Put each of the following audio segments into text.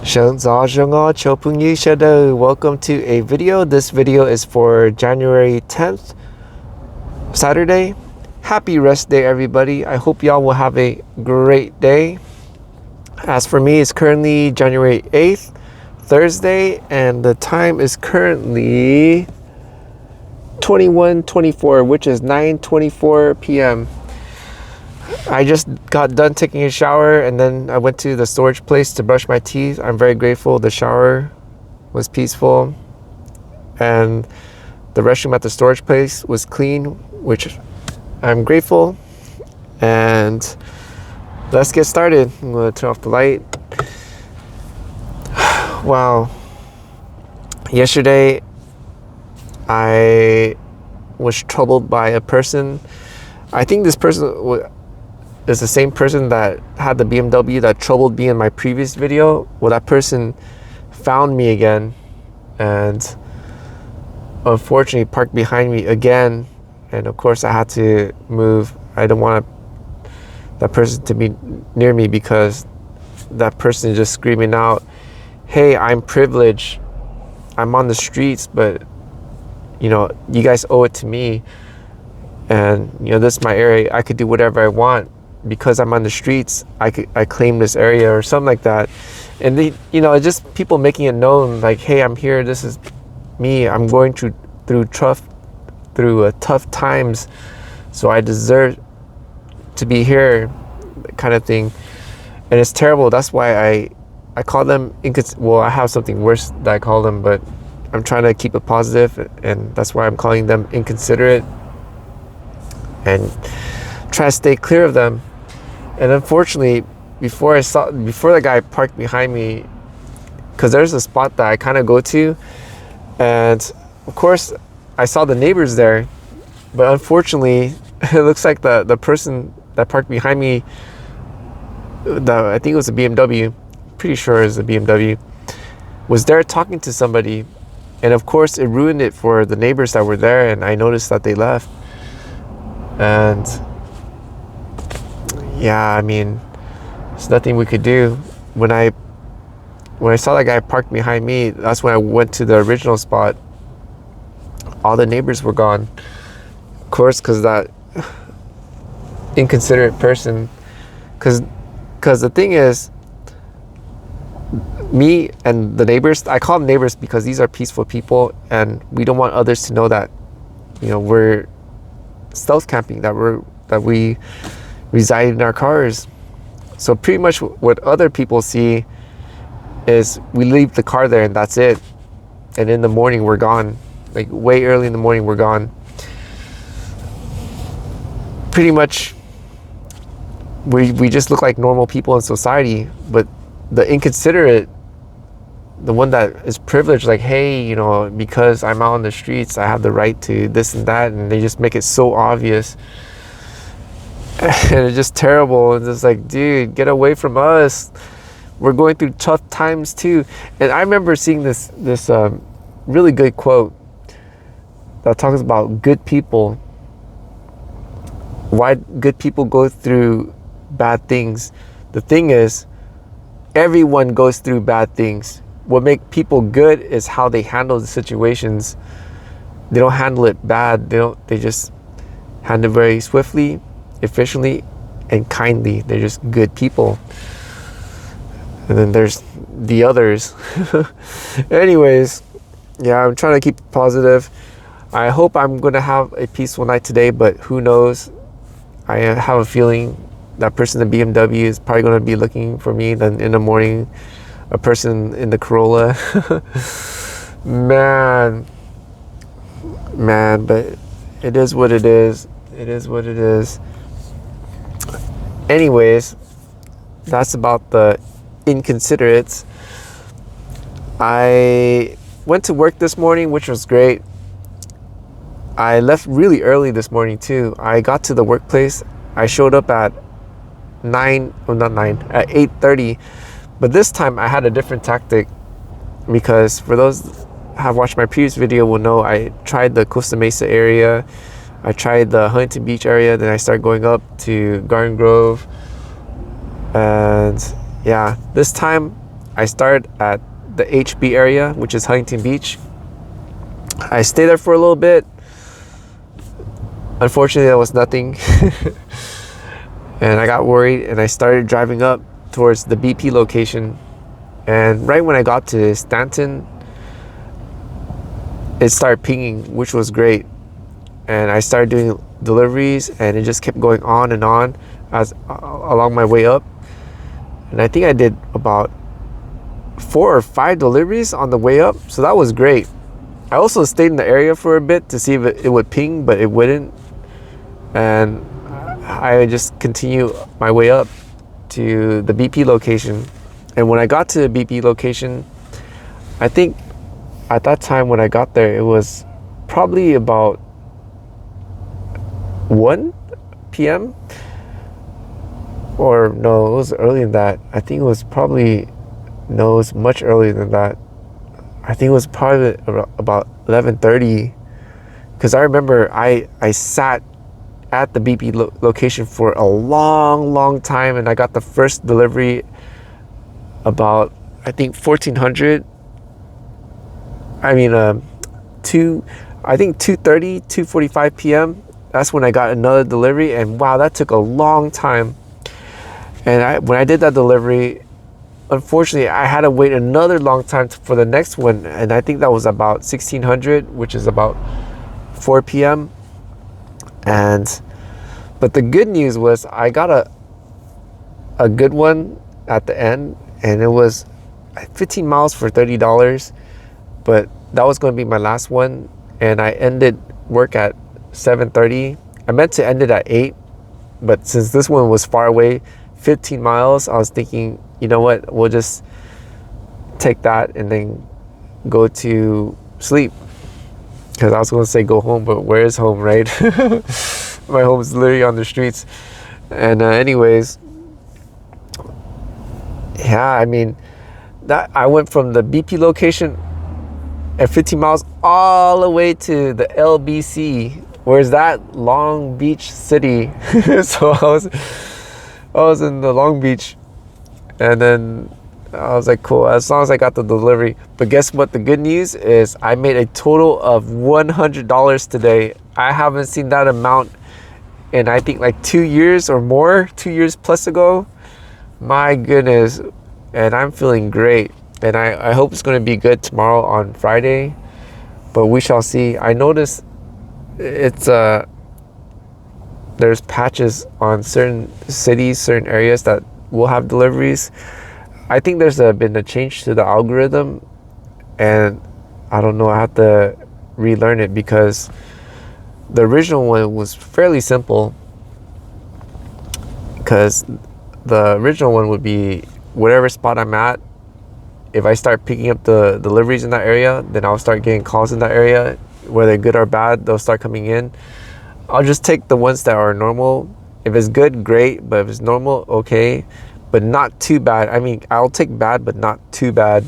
Welcome to a video. This video is for January 10th, Saturday. Happy rest day, everybody. I hope y'all will have a great day. As for me, it's currently January 8th, Thursday, and the time is currently 21:24, which is 9:24 p.m. I just got done taking a shower and then I went to the storage place to brush my teeth. I'm very grateful. The shower was peaceful and the restroom at the storage place was clean, which I'm grateful. And let's get started. I'm going to turn off the light. Wow. Yesterday I was troubled by a person. I think this person is the same person that had the BMW that troubled me in my previous video. Well, that person found me again and unfortunately parked behind me again, and of course I had to move. I don't want that person to be near me because that person is just screaming out, "Hey, I'm privileged, I'm on the streets, but you know, you guys owe it to me, and you know, this is my area, I could do whatever I want because I'm on the streets. I claim this area," or something like that. And they, you know, just people making it known like, "Hey, I'm here, this is me, I'm going through tough times, so I deserve to be here," kind of thing. And it's terrible. That's why I call them well, I have something worse that I call them, but I'm trying to keep it positive, and that's why I'm calling them inconsiderate and try to stay clear of them. And unfortunately, before the guy parked behind me, because there's a spot that I kind of go to, and of course I saw the neighbors there, but unfortunately it looks like the person that parked behind me, I think it was a BMW, pretty sure it was a BMW, was there talking to somebody, and of course it ruined it for the neighbors that were there, and I noticed that they left. And yeah, I mean, there's nothing we could do. When I saw that guy parked behind me, that's when I went to the original spot. All the neighbors were gone, of course, because that inconsiderate person. Because the thing is, me and the neighbors, I call them neighbors because these are peaceful people, and we don't want others to know that, you know, we're stealth camping, that we reside in our cars. So pretty much what other people see is we leave the car there and that's it, and in the morning we're gone. Like way early in the morning we're gone. Pretty much we just look like normal people in society. But the inconsiderate, the one that is privileged, like, "Hey, you know, because I'm out on the streets, I have the right to this and that," and they just make it so obvious. And it's just terrible. It's just like, dude, get away from us. We're going through tough times too. And I remember seeing this really good quote that talks about good people, why good people go through bad things. The thing is, everyone goes through bad things. What makes people good is how they handle the situations. They don't handle it bad. They just handle it very swiftly, efficiently, and kindly. They're just good people. And then there's the others. Anyways, yeah, I'm trying to keep it positive. I hope I'm gonna have a peaceful night today, but who knows? I have a feeling that person in the BMW is probably gonna be looking for me. Then in the morning, a person in the Corolla. man, but it is what it is. It is what it is. Anyways, that's about the inconsiderates. I went to work this morning, which was great. I left really early this morning too. I got to the workplace. I showed up at 8:30, but this time I had a different tactic, because for those who have watched my previous video will know I tried the Costa Mesa area, I tried the Huntington Beach area, then I started going up to Garden Grove, and yeah, this time I started at the HB area, which is Huntington Beach. I stayed there for a little bit. Unfortunately, there was nothing. And I got worried and I started driving up towards the BP location. And right when I got to Stanton, it started pinging, which was great. And I started doing deliveries, and it just kept going on and on as along my way up. And I think I did about 4 or 5 deliveries on the way up, so that was great. I also stayed in the area for a bit to see if it would ping, but it wouldn't. And I just continue my way up to the BP location. And when I got to the BP location, I think at that time when I got there, it was probably about 1 p.m. Or no, it was earlier than that. I think it was probably, no, it was much earlier than that. I think it was probably about 11:30, because I remember I sat at the BP location for a long time, and I got the first delivery about, I think 1400. I mean, I think 2:30, 2:45 p.m. That's when I got another delivery, and wow, that took a long time. And when I did that delivery, unfortunately, I had to wait another long time for the next one, and I think that was about 1600, which is about 4 p.m. But the good news was I got a good one at the end, and it was 15 miles for $30. But that was going to be my last one, and I ended work at 7:30. I meant to end it at 8, but since this one was far away, 15 miles, I was thinking, you know what, we'll just take that and then go to sleep, because I was going to say go home, but where is home, right? My home is literally on the streets. And anyways, yeah, I mean, that I went from the BP location at 15 miles all the way to the LBC, where's that? Long Beach City. So I was in the Long Beach, and then I was like, cool, as long as I got the delivery. But guess what? The good news is I made a total of $100 today. I haven't seen that amount in, I think, like 2 years or more, 2 years plus ago. My goodness. And I'm feeling great. And I hope it's going to be good tomorrow on Friday, but we shall see. I noticed it's there's patches on certain cities, certain areas that will have deliveries. I think there's been a change to the algorithm, and I don't know, I have to relearn it, because the original one was fairly simple, because the original one would be whatever spot I'm at. If I start picking up the deliveries in that area, then I'll start getting calls in that area, whether good or bad, they'll start coming in. I'll just take the ones that are normal. If it's good, great, but if it's normal, okay, but not too bad. I mean, I'll take bad, but not too bad.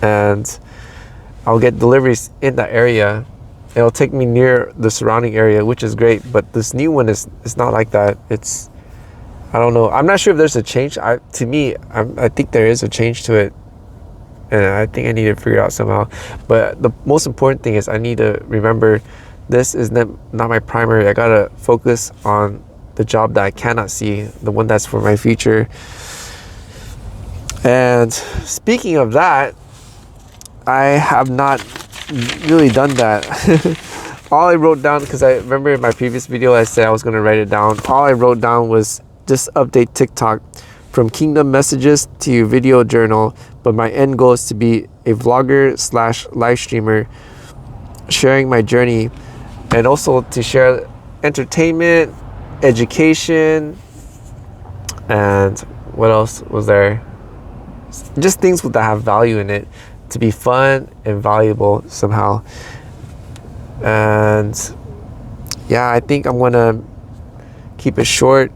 And I'll get deliveries in that area. It'll take me near the surrounding area, which is great. But this new one is not like that. It's, I don't know. I'm not sure if there's a change. I think there is a change to it, and I think I need to figure it out somehow. But the most important thing is I need to remember this is not my primary. I gotta focus on the job that I cannot see, the one that's for my future. And speaking of that, I have not really done that. All I wrote down, because I remember in my previous video I said I was going to write it down. All I wrote down was just update TikTok from Kingdom Messages to Video Journal, but my end goal is to be a vlogger / live streamer, sharing my journey, and also to share entertainment, education, and what else was there? Just things that have value in it, to be fun and valuable somehow. And yeah, I think I'm gonna keep it short,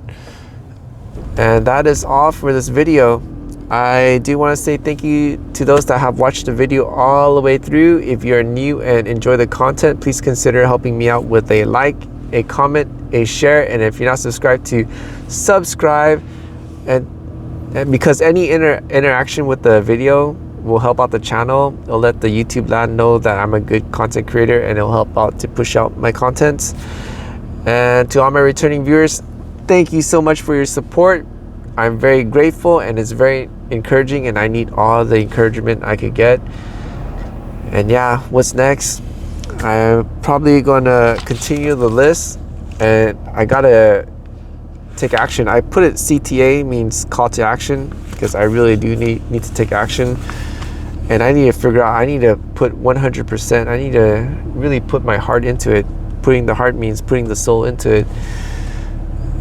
and that is all for this video. I do want to say thank you to those that have watched the video all the way through. If you're new and enjoy the content, please consider helping me out with a like, a comment, a share, and if you're not subscribed, to subscribe. And And because any interaction with the video will help out the channel. It'll let the YouTube land know that I'm a good content creator, and it'll help out to push out my contents. And to all my returning viewers, thank you so much for your support. I'm very grateful, and it's very encouraging, and I need all the encouragement I could get. And yeah, what's next? I'm probably gonna continue the list, and I gotta take action. I put it CTA, means call to action, because I really do need to take action. And I need to figure out, I need to put 100%. I need to really put my heart into it. Putting the heart means putting the soul into it.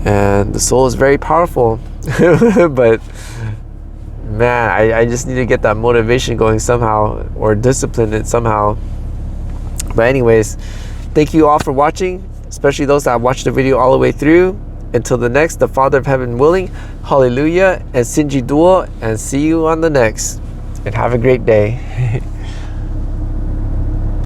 And the soul is very powerful. But man, I just need to get that motivation going somehow, or discipline it somehow. But anyways, thank you all for watching, especially those that watched the video all the way through. Until the next, the Father of Heaven willing, hallelujah, and Sinji Duo, and see you on the next. And have a great day.